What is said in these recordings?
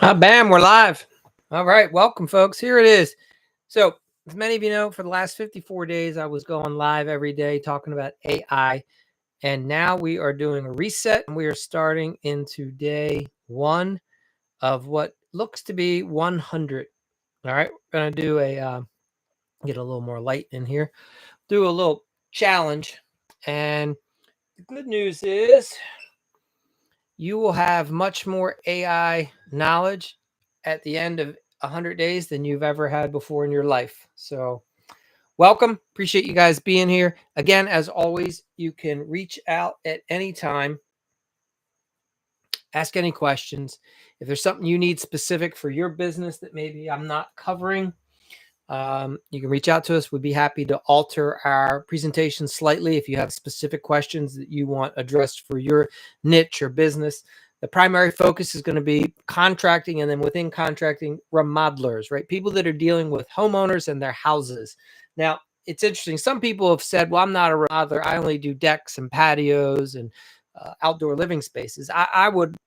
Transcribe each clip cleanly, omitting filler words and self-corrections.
Bam, we're live. All right, welcome, folks. Here it is. So, as many of you know, for the last 54 days, I was going live every day talking about AI. And now we are doing a reset, and we are starting into day one of what looks to be 100. All right, we're going to do get a little more light in here, do a little challenge. And the good news is you will have much more AI knowledge at the end of 100 days than you've ever had before in your life. So, welcome. Appreciate you guys being here. Again, as always, you can reach out at any time, ask any questions. If there's something you need specific for your business that maybe I'm not covering, you can reach out to us. We'd be happy to alter our presentation slightly if you have specific questions that you want addressed for your niche or business. The primary focus is going to be contracting, and then within contracting, remodelers, right? People that are dealing with homeowners and their houses. Now, it's interesting. Some people have said, well, I'm not a remodeler. I only do decks and patios and outdoor living spaces. I would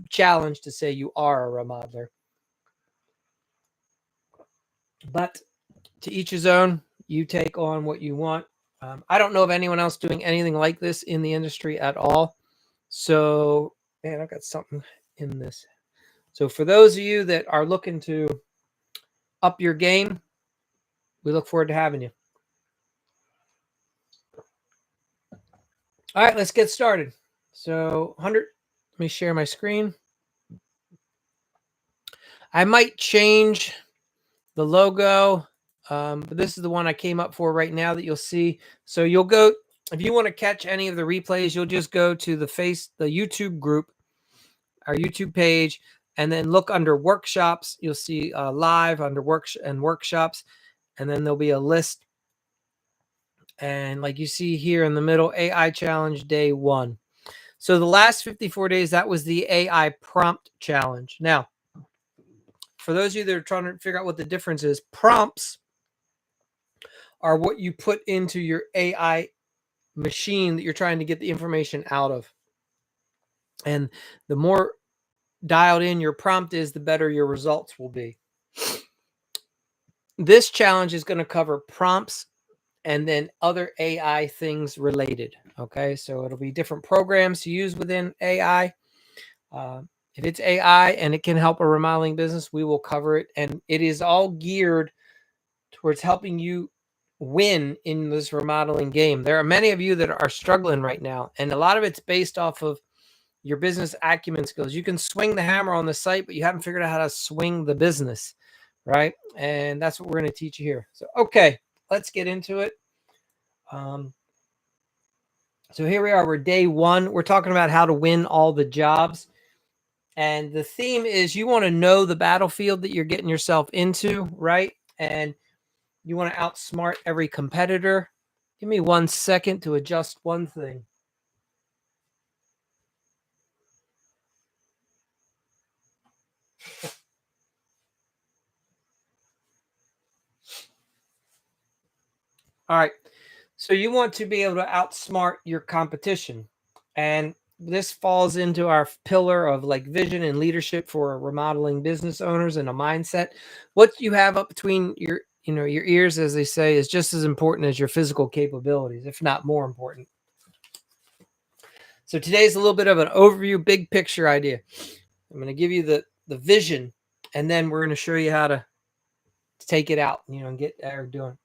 challenge to say you are a remodeler. But to each his own. You take on what you want. I don't know of anyone else doing anything like this in the industry at all. So, man, I've got something in this. So, for those of you that are looking to up your game, we look forward to having you. All right, let's get started. So, 100, let me share my screen. I might change the logo. But this is the one I came up for right now that you'll see. So you'll go, if you want to catch any of the replays, you'll just go to the YouTube group, our YouTube page, and then look under workshops. You'll see live under workshops, and then there'll be a list. And like you see here in the middle, AI challenge day 1. So the last 54 days, that was the AI prompt challenge. Now, for those of you that are trying to figure out what the difference is, prompts are what you put into your AI machine that you're trying to get the information out of. And the more dialed in your prompt is, the better your results will be. This challenge is going to cover prompts and then other AI things related. Okay, so it'll be different programs to use within AI. If it's AI and it can help a remodeling business, we will cover it. And it is all geared towards helping you win in this remodeling game. There are many of you that are struggling right now, and a lot of it's based off of your business acumen skills. You can swing the hammer on the site, but you haven't figured out how to swing the business, right? And that's what we're going to teach you here. So, okay, let's get into it. So here we are. We're day 1. We're talking about how to win all the jobs. And the theme is you want to know the battlefield that you're getting yourself into, right? And you want to outsmart every competitor. Give me 1 second to adjust one thing. All right. So you want to be able to outsmart your competition. And this falls into our pillar of like vision and leadership for remodeling business owners and a mindset. What you have up between your ears, as they say, is just as important as your physical capabilities, if not more important. So today's a little bit of an overview, big picture idea. I'm going to give you the vision, and then we're going to show you how to take it out, and get there doing.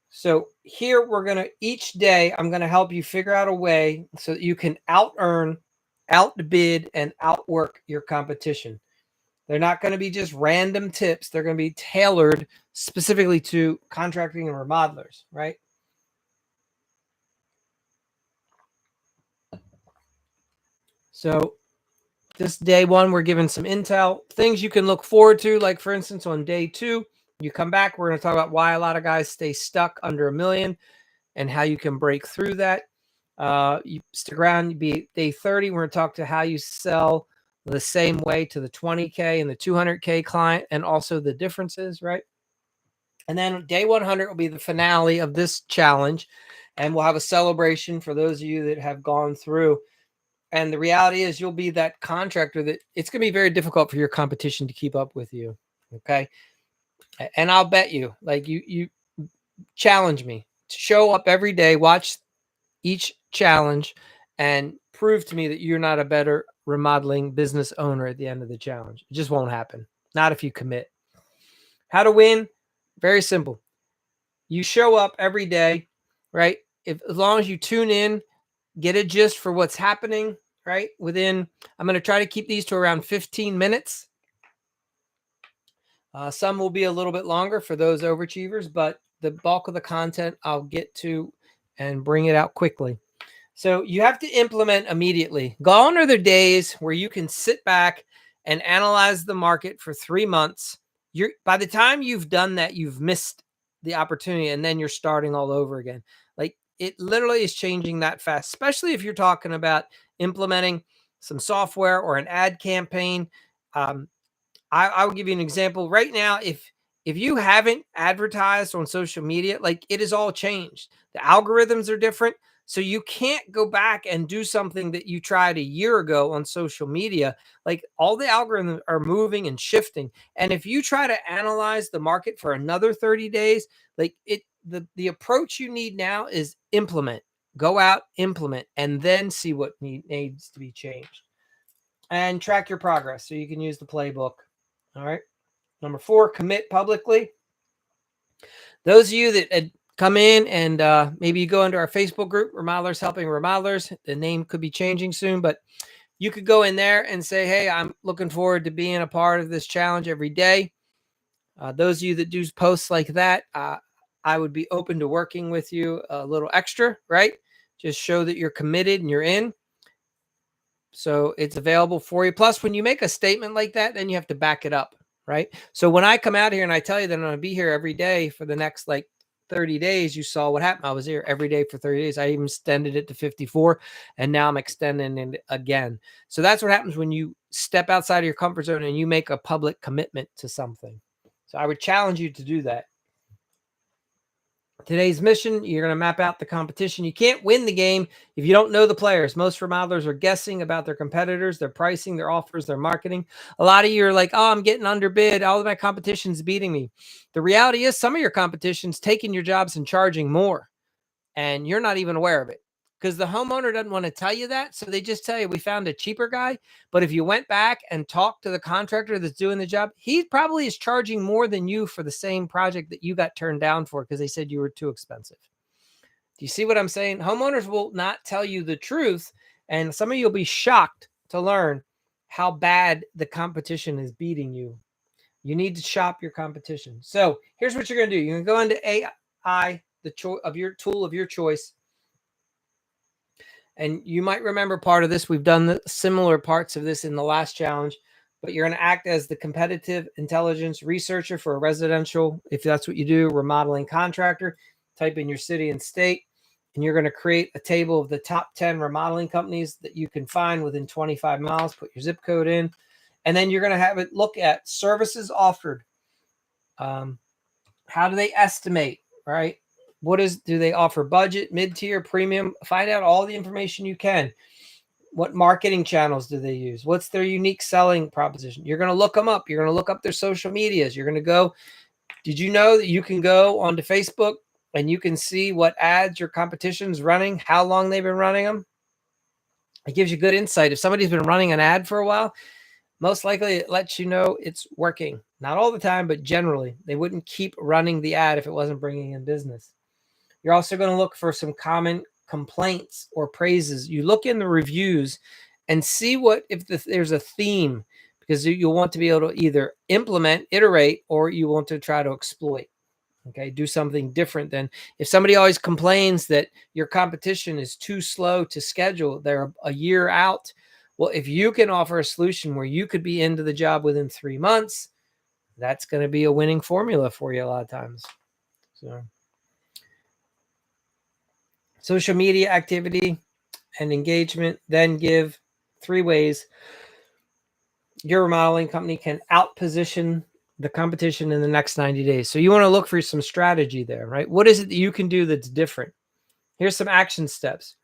So here we're going to, each day, I'm going to help you figure out a way so that you can out-earn, outbid, and outwork your competition. They're not going to be just random tips. They're going to be tailored specifically to contracting and remodelers, right? So this day 1, we're given some intel, things you can look forward to. Like, for instance, on day 2, you come back, we're going to talk about why a lot of guys stay stuck under $1 million and how you can break through that. You stick around, be day 30. We're going to talk to how you sell the same way to the 20K and the 200K client, and also the differences, right? And then day 100 will be the finale of this challenge, and we'll have a celebration for those of you that have gone through. And the reality is you'll be that contractor that it's going to be very difficult for your competition to keep up with you. Okay. And I'll bet you, like you challenge me, show up every day, watch each challenge, and prove to me that you're not a better remodeling business owner at the end of the challenge. It just won't happen. Not if you commit. How to win? Very simple. You show up every day, right? As long as you tune in, get a gist for what's happening, right? I'm going to try to keep these to around 15 minutes. Some will be a little bit longer for those overachievers, but the bulk of the content I'll get to and bring it out quickly. So you have to implement immediately. Gone are the days where you can sit back and analyze the market for 3 months. By the time you've done that, you've missed the opportunity, and then you're starting all over again. Like, it literally is changing that fast, especially if you're talking about implementing some software or an ad campaign. I will give you an example right now. If you haven't advertised on social media, like, it is all changed. The algorithms are different. So you can't go back and do something that you tried a year ago on social media. Like, all the algorithms are moving and shifting. And if you try to analyze the market for another 30 days, like, the approach you need now is implement. Go out, implement, and then see what needs to be changed. And track your progress so you can use the playbook. All right. Number 4, commit publicly. Those of you that come in and maybe you go into our Facebook group, Remodelers Helping Remodelers. The name could be changing soon, but you could go in there and say, hey, I'm looking forward to being a part of this challenge every day. Those of you that do posts like that, I would be open to working with you a little extra, right? Just show that you're committed and you're in. So it's available for you. Plus, when you make a statement like that, then you have to back it up, right? So when I come out here and I tell you that I'm going to be here every day for the next 30 days, you saw what happened. I was here every day for 30 days. I even extended it to 54, and now I'm extending it again. So that's what happens when you step outside of your comfort zone and you make a public commitment to something. So I would challenge you to do that. Today's mission, you're going to map out the competition. You can't win the game if you don't know the players. Most remodelers are guessing about their competitors, their pricing, their offers, their marketing. A lot of you are like, oh, I'm getting underbid. All of my competition's beating me. The reality is some of your competition's taking your jobs and charging more, and you're not even aware of it because the homeowner doesn't want to tell you that. So they just tell you, we found a cheaper guy. But if you went back and talked to the contractor that's doing the job, he probably is charging more than you for the same project that you got turned down for because they said you were too expensive. Do you see what I'm saying? Homeowners will not tell you the truth. And some of you will be shocked to learn how bad the competition is beating you. You need to shop your competition. So here's what you're going to do. You're going to go into AI, the tool of your choice. And you might remember part of this. We've done the similar parts of this in the last challenge, but you're going to act as the competitive intelligence researcher for a residential, if that's what you do, remodeling contractor. Type in your city and state, and you're going to create a table of the top 10 remodeling companies that you can find within 25 miles. Put your zip code in, and then you're going to have it look at services offered. How do they estimate, right? Do they offer budget, mid-tier, premium? Find out all the information you can. What marketing channels do they use? What's their unique selling proposition? You're going to look them up. You're going to look up their social medias. You're going to go, did you know that you can go onto Facebook and you can see what ads your competition's running, how long they've been running them? It gives you good insight. If somebody's been running an ad for a while, most likely it lets you know it's working. Not all the time, but generally. They wouldn't keep running the ad if it wasn't bringing in business. You're also going to look for some common complaints or praises. You look in the reviews and see if there's a theme, because you'll want to be able to either implement, iterate, or you want to try to exploit. Okay, do something different than if somebody always complains that your competition is too slow to schedule, they're a year out. Well, if you can offer a solution where you could be into the job within 3 months, that's going to be a winning formula for you a lot of times. So social media activity and engagement, then give 3 ways your remodeling company can outposition the competition in the next 90 days. So you want to look for some strategy there, right? What is it that you can do that's different? Here's some action steps.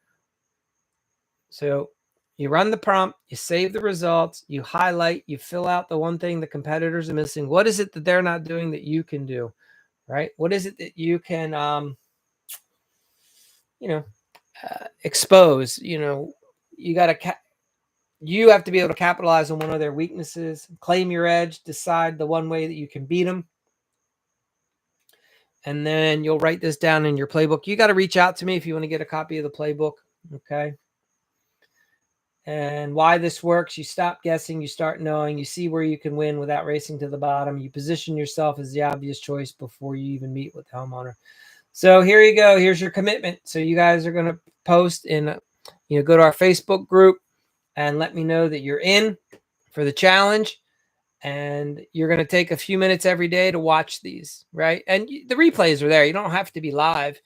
So You run the prompt, you save the results, you highlight, you fill out the one thing the competitors are missing. What is it that they're not doing that you can do, right? What is it that you can, expose? You got to, you have to be able to capitalize on one of their weaknesses, claim your edge, decide the one way that you can beat them. And then you'll write this down in your playbook. You got to reach out to me if you want to get a copy of the playbook. Okay. And why this works, you stop guessing, you start knowing, you see where you can win without racing to the bottom. You position yourself as the obvious choice before you even meet with the homeowner. So here you go. Here's your commitment. So you guys are going to post in, go to our Facebook group and let me know that you're in for the challenge. And you're going to take a few minutes every day to watch these, right? And the replays are there. You don't have to be live.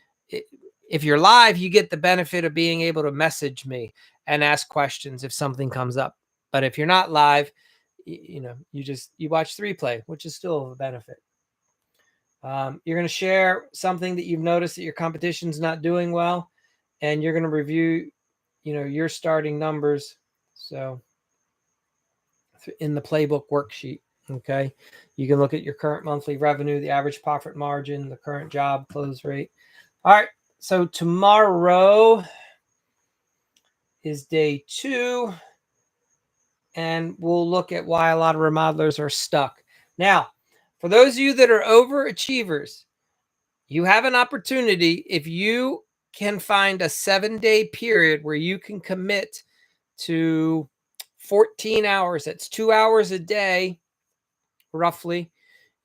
If you're live, you get the benefit of being able to message me and ask questions if something comes up. But if you're not live, you watch the replay, which is still a benefit. You're going to share something that you've noticed that your competition's not doing well, and you're going to review, your starting numbers. So in the playbook worksheet, okay, you can look at your current monthly revenue, the average profit margin, the current job close rate. All right. So tomorrow is day 2, and we'll look at why a lot of remodelers are stuck. Now, for those of you that are overachievers, you have an opportunity. If you can find a 7-day period where you can commit to 14 hours, that's 2 hours a day, roughly,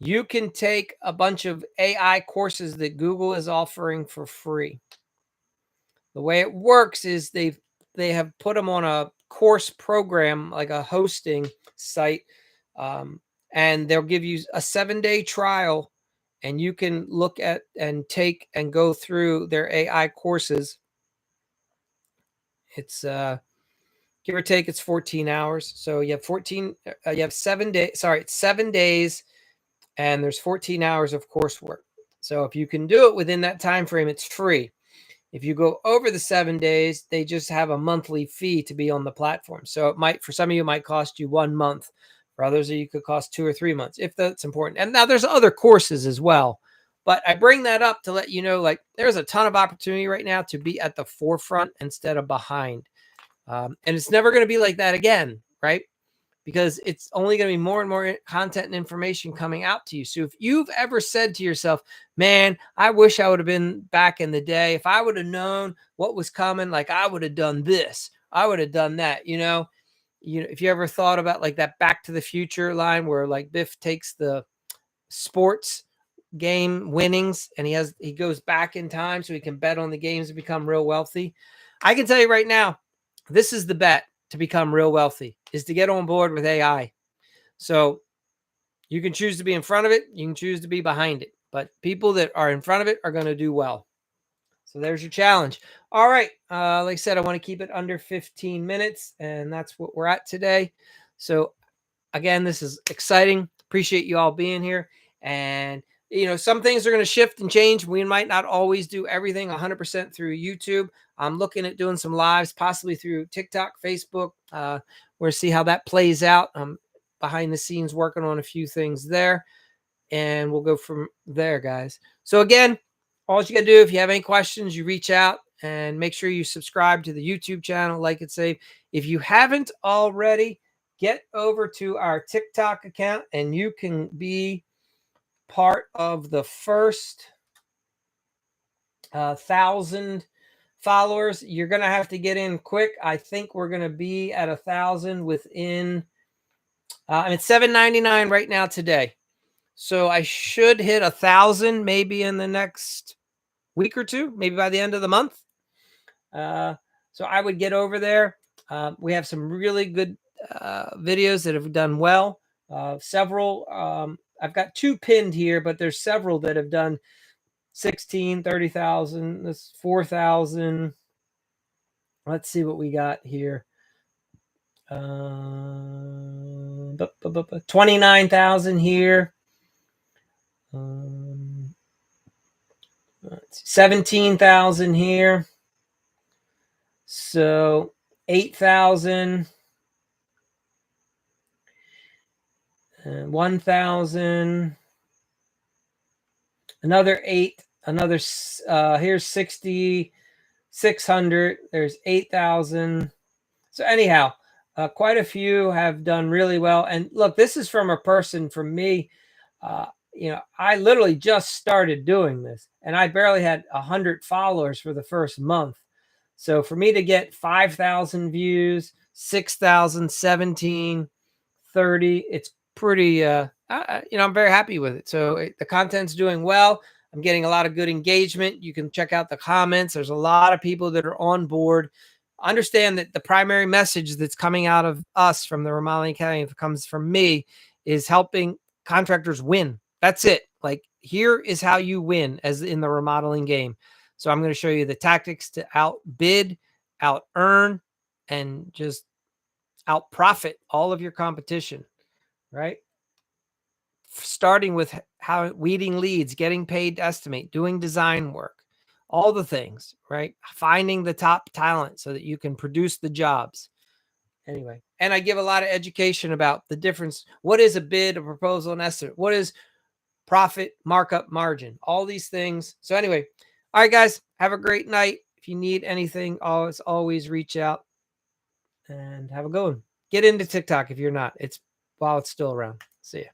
you can take a bunch of AI courses that Google is offering for free. The way it works is they have put them on a course program, like a hosting site, and they'll give you a 7-day trial, and you can look at and take and go through their AI courses. It's give or take, it's 14 hours. So you have 7 days. Sorry, it's 7 days, and there's 14 hours of coursework. So if you can do it within that time frame, it's free. If you go over the 7 days, they just have a monthly fee to be on the platform. So it might, for some of you, might cost you 1 month. For others, you could cost 2 or 3 months, if that's important. And now there's other courses as well. But I bring that up to let you know, like, there's a ton of opportunity right now to be at the forefront instead of behind. And it's never going to be like that again, right? Because it's only going to be more and more content and information coming out to you. So if you've ever said to yourself, man, I wish I would have been back in the day. If I would have known what was coming, like, I would have done this, I would have done that. If you ever thought about like that Back to the Future line where like Biff takes the sports game winnings and he goes back in time so he can bet on the games and become real wealthy. I can tell you right now, this is the bet to become real wealthy, is to get on board with AI. So you can choose to be in front of it. You can choose to be behind it. But people that are in front of it are going to do well. So there's your challenge. All right. Like I said, I want to keep it under 15 minutes, and that's what we're at today. So again, this is exciting. Appreciate you all being here. And some things are going to shift and change. We might not always do everything 100% through YouTube. I'm looking at doing some lives, possibly through TikTok, Facebook. We'll see how that plays out. I'm behind the scenes working on a few things there, and we'll go from there, guys. So again, all you got to do, if you have any questions, you reach out, and make sure you subscribe to the YouTube channel, like and save. If you haven't already, get over to our TikTok account, and you can be part of the first 1,000 followers. You're going to have to get in quick. I think we're going to be at 1,000 within, and it's $7.99 right now today. So I should hit 1,000 maybe in the next week or two, maybe by the end of the month. So I would get over there. We have some really good videos that have done well. Several, I've got 2 pinned here, but there's several that have done 16, 30,000, this 4,000. Let's see what we got here. 29,000 here. 17,000 here. So 8,000, 1,000, another 8, another here's 60, 600, there's 8,000. So anyhow, quite a few have done really well. And look, this is from a person, from me. I literally just started doing this, and I barely had 100 followers for the first month. So for me to get 5,000 views, 6,000, 17, 30, it's pretty, I'm very happy with it. So the content's doing well. I'm getting a lot of good engagement. You can check out the comments. There's a lot of people that are on board. Understand that the primary message that's coming out of us from the Remodeling Academy, if it comes from me, is helping contractors win. That's it. Like, here is how you win as in the remodeling game. So I'm going to show you the tactics to outbid, out earn, and just out profit all of your competition, right? Starting with how weeding leads, getting paid to estimate, doing design work, all the things, right? Finding the top talent so that you can produce the jobs. Anyway, and I give a lot of education about the difference. What is a bid, a proposal, an estimate? What is profit, markup, margin? All these things. So anyway, all right, guys, have a great night. If you need anything, always reach out, and have a good one. Get into TikTok if you're not. While it's still around. See ya.